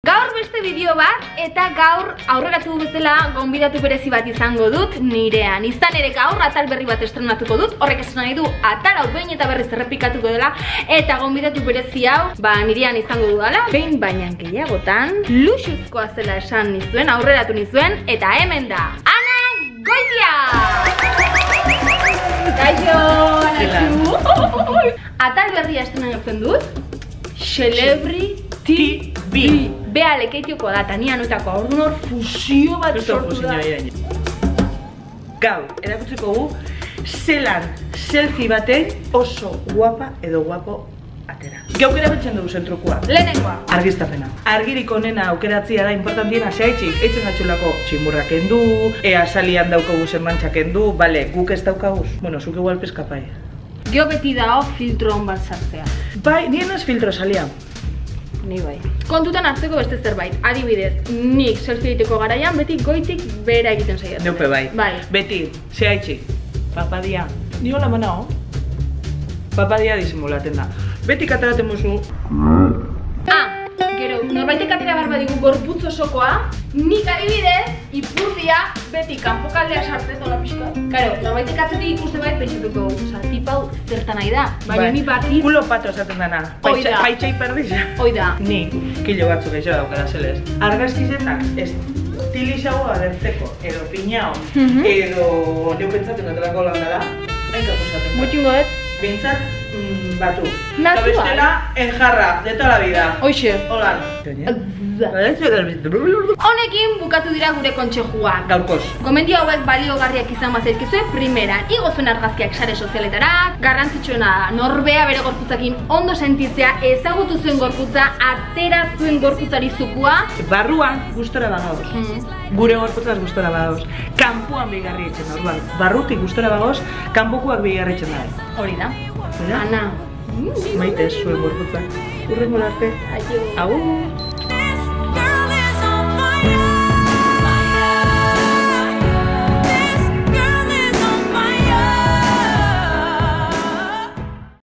Gaur beste bideo bat, eta gaur aurreratu bezala gonbidatu berezi bat izango dut nirean. Izan ere gaur atal berri bat estrenatuko dut, horrek esan nahi du atal hau behin eta berriz errepikatuko dela, eta gonbidatu berezi hau, nirean izango dudala, behin baina gehiagotan, luxuzkoa zela esan nizuen, aurreratu nizuen, eta hemen da, Ana Goitia! Kaixo, Nachu! Atal berria estrenatzen dut, Celebrity TV. Bea lekeitioko da, eta nian oitako aurduan hor fusio bat sortu da. Gaur, erakutzeko gu, zelan selfie baten oso guapa edo guapo atera. Gauk erabiltzen dugu zentrukua. Lehenengoa. Argiztapena. Argirik onena aukeratzia da importantiena zehaitzik. Eitzen gatxulako tximurrak endu, ea salian daukagu zenbantxak endu, bale, guk ez daukaguz. Bueno, zuk igual peskapai. Geo beti dao filtro hon bat sartzea. Bai, nien ez filtro salia. Ni bai. Kontutan hartzeko beste zerbait. Adibidez, nik selfie egiteko garaian beti goitik behera egiten saiatzen. Neupe bai. Bai. Beti, zehaitzik. Papadia. Ni hola manao. Papadia disimulaten da. Beti kataraten muzu. Gero, norbaitek atera behar badigu gorputz osokoa, nik adibidez, ipurdia beti kanpokaldea sartzen dola pixka. Karo, norbaitek atzetik ikusten bait pentsatuko, oza, tipau zertan nahi da, baina ni bati... Kulo pato esaten dana. Oida. Paitxai perdiza. Oida. Ni, kilo batzuk eixo daukara zelez. Argazkizetak estilizago agertzeko, edo pinao, edo neu pentsaten aterako landara, hain kapusaten. Mutxingo dut. Bintzat batu. Natural. Eta bestela, enjarra, de toda la vida. Hoxe. Holan. Honekin bukatu dira gure kontxejuak. Gaurkoz. Gomendio hauek baliogarriak izan bazaizkizue, primeran, igo zuen argazkiak sare sozialetara, garrantzitsuena da, norbea bere gorputzakin ondo sentitzea, ezagutu zuen gorputza, atera zuen gorputzari zukua. Barruan gustora bagauz. Gure gorputzaz gustora bagauz. Kanpuan behigarri etxen da, orduan. Barrutik gustora bagauz, kanpokuak behigarri etxen da. Hori da. Ana. Maite zuen gorputzak. Urrengo arte. Aio. Agur.